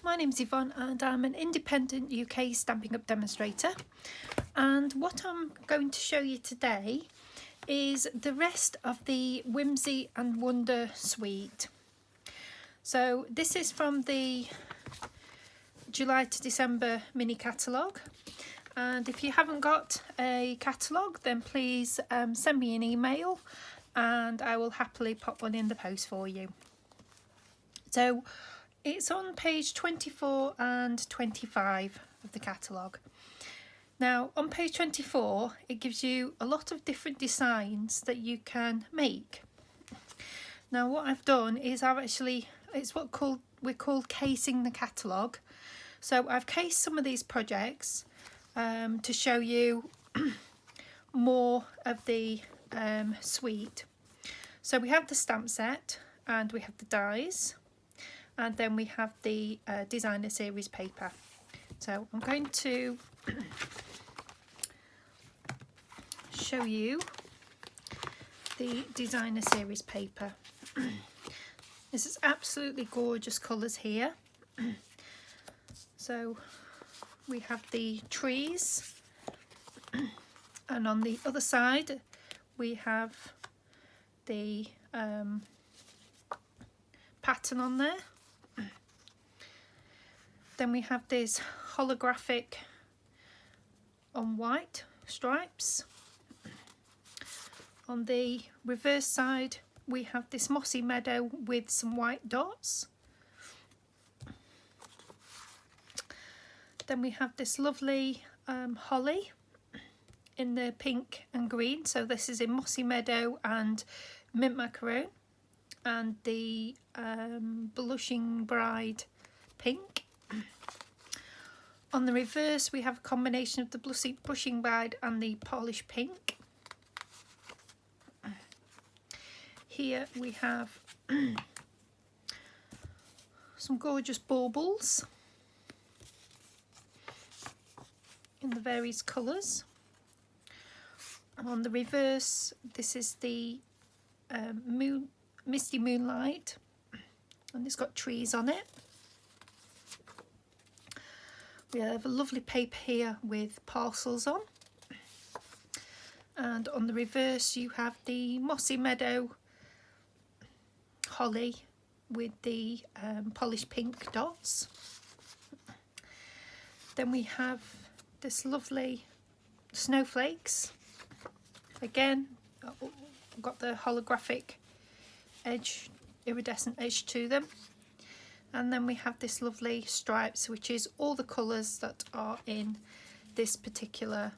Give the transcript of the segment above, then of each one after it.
my name's Yvonne and I'm an independent UK Stampin' Up demonstrator, and what I'm going to show you today is the rest of the Whimsy and Wonder suite. So this is from the July to December mini catalogue, and if you haven't got a catalogue then please send me an email and I will happily pop one in the post for you. So it's on page 24 and 25 of the catalogue. Now on page 24 it gives you a lot of different designs that you can make. Now what I've done is it's what we're called casing the catalogue. So I've cased some of these projects to show you more of the suite. So we have the stamp set and we have the dies, and then we have the designer series paper. So I'm going to show you the designer series paper. This is absolutely gorgeous colours here. So we have the trees, and on the other side we have the pattern on there. Then we have this holographic on white stripes. On the reverse side we have this mossy meadow with some white dots. Then we have this lovely holly in the pink and green, so this is in mossy meadow and mint macaroon, and the blushing bride pink. On the reverse we have a combination of the blushing bride and the polished pink. Here we have some gorgeous baubles in the various colours. On the reverse this is the misty moonlight, and it's got trees on it. We have a lovely paper here with parcels on, and on the reverse you have the mossy meadow holly with the polished pink dots. Then we have this lovely snowflakes, again got the holographic edge, iridescent edge to them. And then we have this lovely stripes, which is all the colours that are in this particular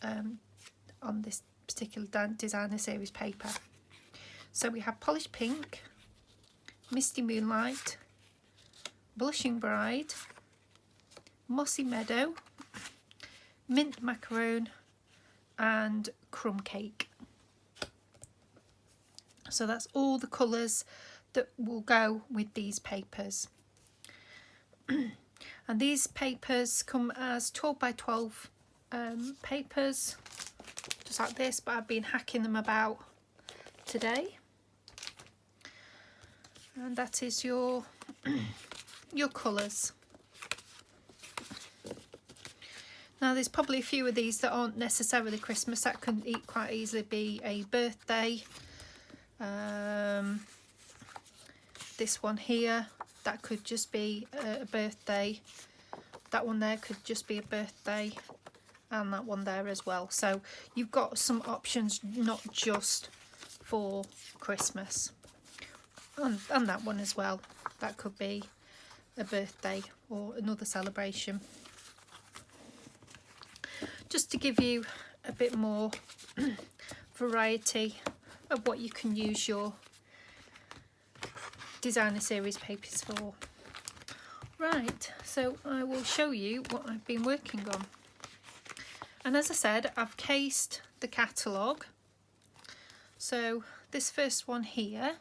on this particular designer series paper. So we have polished pink, misty moonlight, blushing bride, mossy meadow, mint macaroon and crumb cake. So that's all the colours that will go with these papers. And these papers come as 12 by 12 papers, just like this, but I've been hacking them about today. And that is your colours. Now there's probably a few of these that aren't necessarily Christmas. That can quite easily be a birthday. This one here, that could just be a birthday. That one there could just be a birthday, and that one there as well. So you've got some options, not just for Christmas. And that one as well, that could be a birthday or another celebration. Just to give you a bit more variety of what you can use your designer series papers for. Right, so I will show you what I've been working on. And as I said, I've cased the catalogue. So this first one here,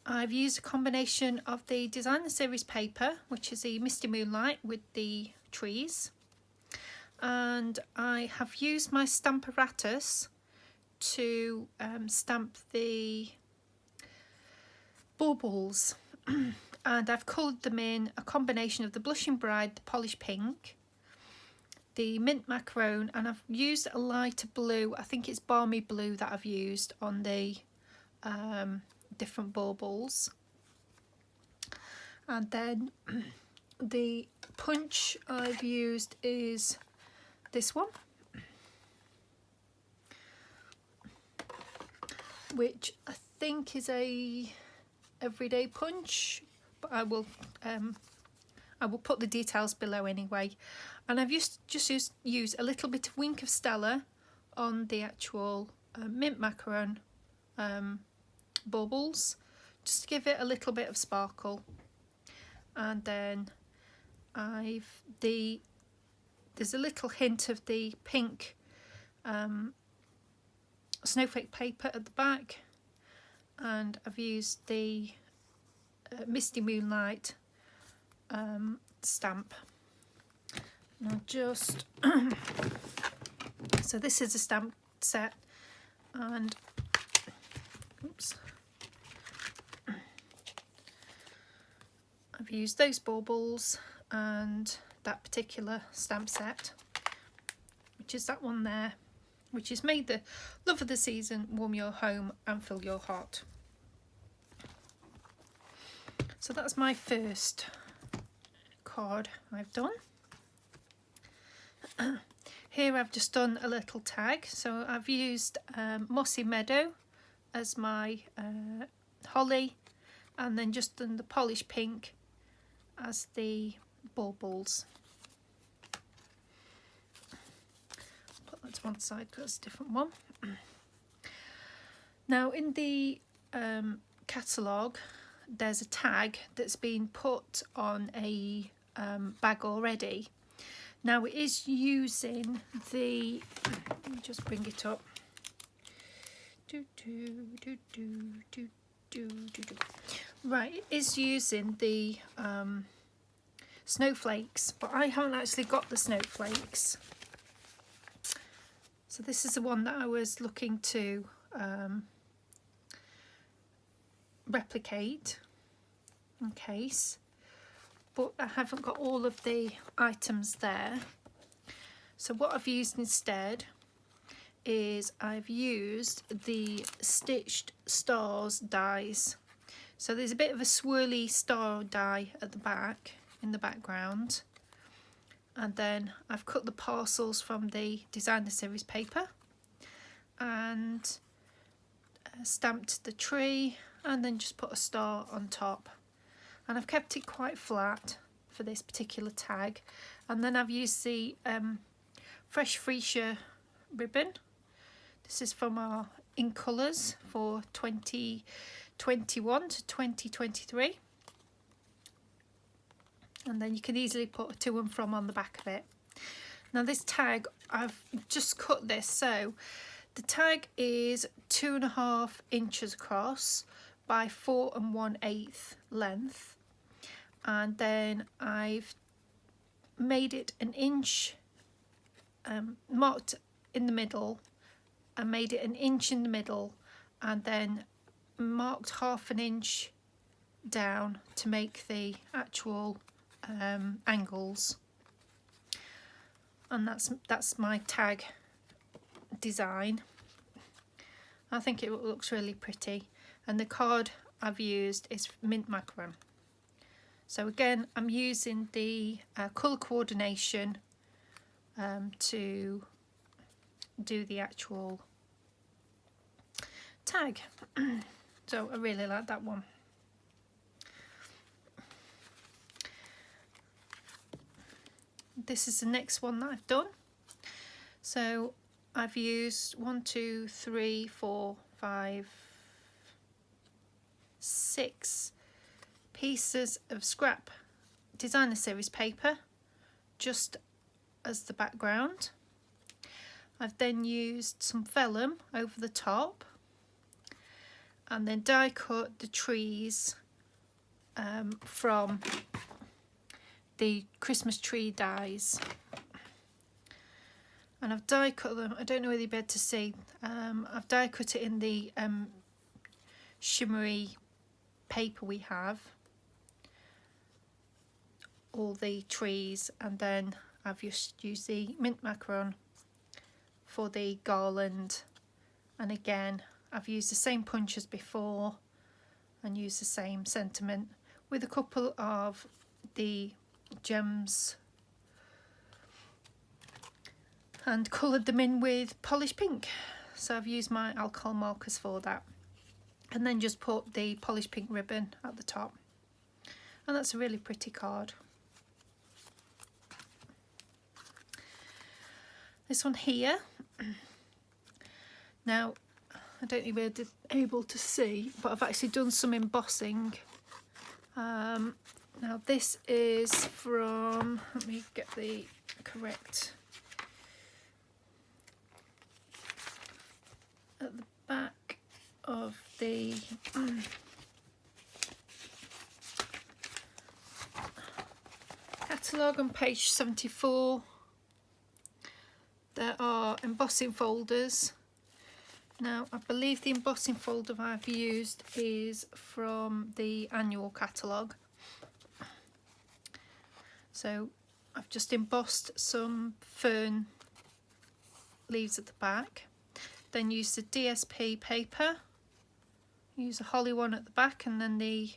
I've used a combination of the designer series paper, which is the misty moonlight with the trees, and I have used my Stamparatus to stamp the baubles and I've coloured them in a combination of the Blushing Bride, the Polished Pink, the Mint Macaron, and I've used a lighter blue. I think it's Balmy Blue that I've used on the different baubles. And then the punch I've used is this one, which I think is a everyday punch, but I will put the details below anyway. And I've just used a little bit of Wink of Stella on the actual Mint Macaron baubles, just to give it a little bit of sparkle. And then there's a little hint of the pink snowflake paper at the back, and I've used the Misty Moonlight stamp. And I'll just so this is a stamp set, and oops, I've used those baubles and that particular stamp set, which is that one there, which is Made the Love of the Season, Warm Your Home and Fill Your Heart. So that's my first card I've done. Here I've just done a little tag, so I've used Mossy Meadow as my holly, and then just done the Polished Pink as the baubles. Put that to one side because it's a different one. Now in the catalogue there's a tag that's been put on a bag already. Now it is using the, let me just bring it up. Right, it is using the snowflakes, but I haven't actually got the snowflakes. So this is the one that I was looking to replicate in case, but I haven't got all of the items there. So what I've used instead is I've used the Stitched Stars dies. So there's a bit of a swirly star die at the back in the background, and then I've cut the parcels from the designer series paper and stamped the tree, and then just put a star on top. And I've kept it quite flat for this particular tag. And then I've used the Fresh Freesia ribbon. This is from our In Colours for 2021 to 2023. And then you can easily put a to and from on the back of it. Now this tag, I've just cut this, so the tag is 2.5 inches across by 4 1/8 length, and then I've made it an inch, marked in the middle, and made it an inch in the middle, and then marked 1/2 inch down to make the actual angles. And that's my tag design. I think it looks really pretty, and the card I've used is Mint Macaron. So again, I'm using the colour coordination to do the actual tag. So I really like that one. This is the next one that I've done. So I've used 1, 2, 3, 4, 5, 6 pieces of scrap designer series paper just as the background. I've then used some vellum over the top, and then die cut the trees from the Christmas tree dies, and I've die cut them. I don't know whether you'll be able to see. I've die cut it in the shimmery paper we have, all the trees, and then I've just used the mint macaron for the garland, and again I've used the same punch as before and used the same sentiment with a couple of the gems and coloured them in with polished pink. So I've used my alcohol markers for that, and then just put the polished pink ribbon at the top, and that's a really pretty card. This one here, now I don't know if you're able to see, but I've actually done some embossing. Now this is from, let me get the correct, at the back of the catalogue on page 74, there are embossing folders. Now I believe the embossing folder I've used is from the annual catalogue. So I've just embossed some fern leaves at the back, then used the DSP paper, use a holly one at the back, and then the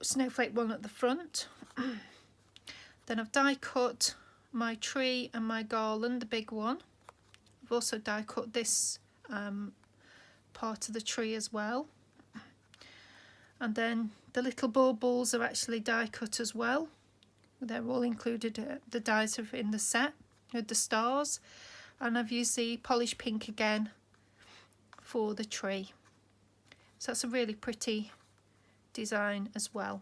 snowflake one at the front. Then I've die cut my tree and my garland, the big one. I've also die cut this part of the tree as well, and then the little baubles are actually die cut as well. They're all included, the dies are in the set with the stars, and I've used the polished pink again for the tree. So that's a really pretty design as well.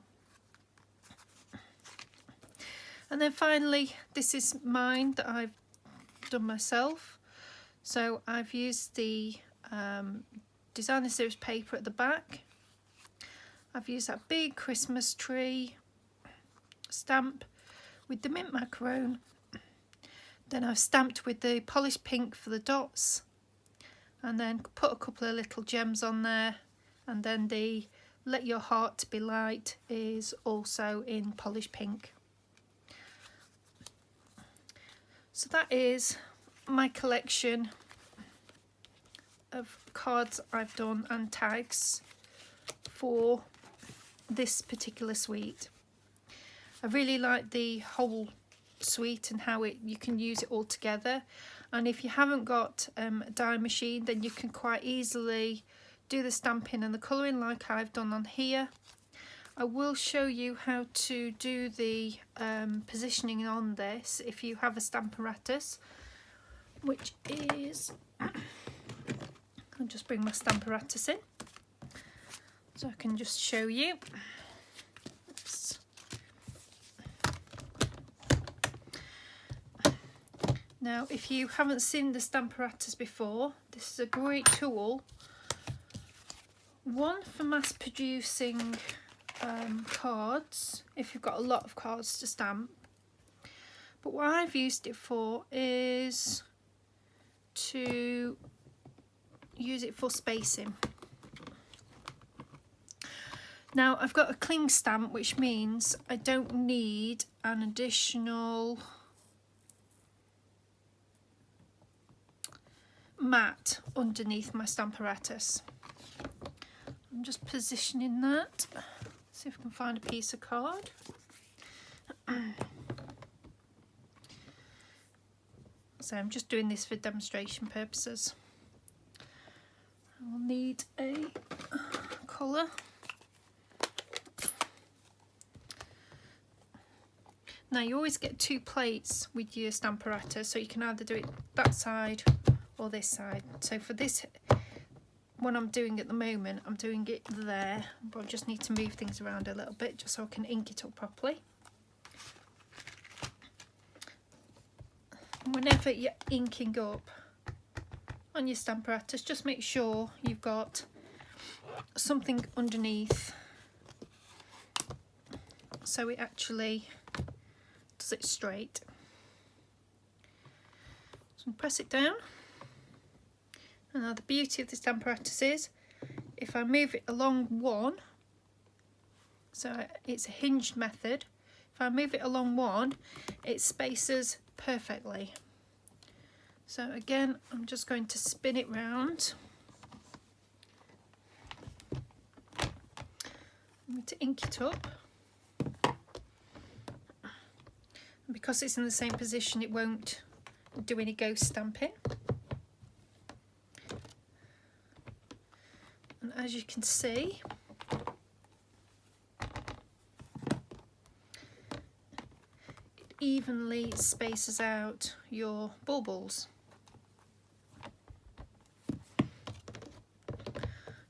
And then finally, this is mine that I've done myself. So I've used the designer series paper at the back. I've used that big Christmas tree stamp with the mint macaron. Then I've stamped with the polished pink for the dots, and then put a couple of little gems on there, and then the Let Your Heart Be Light is also in polished pink. So that is my collection of cards I've done and tags for this particular suite. I really like the whole suite and how you can use it all together, and if you haven't got a die machine, then you can quite easily do the stamping and the colouring like I've done on here. I will show you how to do the positioning on this if you have a stamp apparatus, which is, I'll just bring my stamp apparatus in so I can just show you. Oops. Now if you haven't seen the stamp apparatus before, this is a great tool, one for mass producing cards if you've got a lot of cards to stamp, but what I've used it for is to use it for spacing. Now I've got a cling stamp, which means I don't need an additional mat underneath my stamp apparatus. I'm just positioning that. See if I can find a piece of card. So I'm just doing this for demonstration purposes. I will need a colour. Now you always get two plates with your stamp apparatus, so you can either do it that side or this side. So for this one I'm doing at the moment, I'm doing it there, but I just need to move things around a little bit just so I can ink it up properly. Whenever you're inking up on your stamp apparatus, just make sure you've got something underneath so it actually does it straight. So press it down. And now the beauty of the stamp apparatus is, if I move it along one, So it's a hinged method. If I move it along one, it spaces perfectly. So again, I'm just going to spin it round. I'm going to ink it up. And because it's in the same position, it won't do any ghost stamping. And as you can see, it evenly spaces out your baubles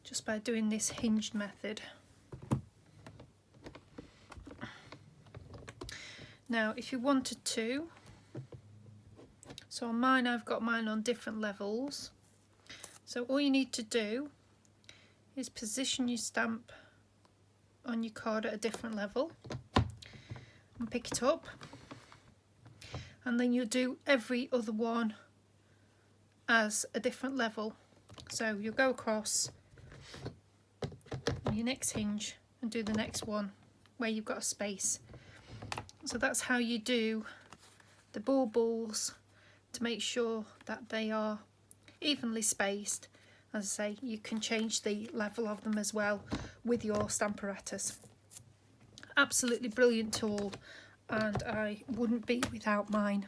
just by doing this hinged method. Now if you wanted to, so on mine I've got mine on different levels, so all you need to do is position your stamp on your card at a different level and pick it up, and then you'll do every other one as a different level. So you'll go across your next hinge and do the next one where you've got a space. So that's how you do the baubles, to make sure that they are evenly spaced. As I say, you can change the level of them as well with your Stamparatus. Absolutely brilliant tool, and I wouldn't be without mine.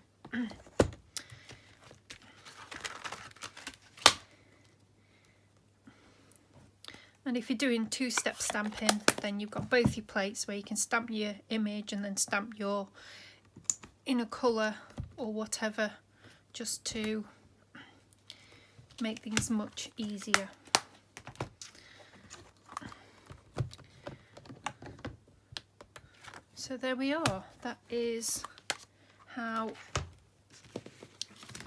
And if you're doing two-step stamping, then you've got both your plates where you can stamp your image and then stamp your inner colour or whatever, just to make things much easier. So there we are. That is how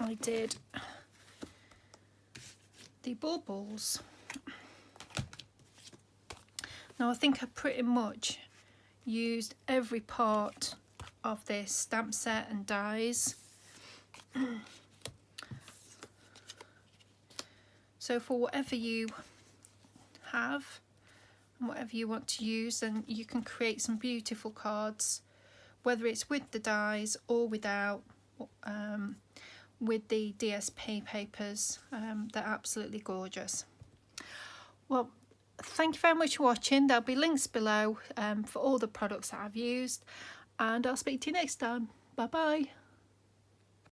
I did the baubles. Now I think I pretty much used every part of this stamp set and dies. So for whatever you have and whatever you want to use, then you can create some beautiful cards, whether it's with the dies or without, with the DSP papers. They're absolutely gorgeous. Well, thank you very much for watching. There'll be links below for all the products that I've used, and I'll speak to you next time. Bye bye.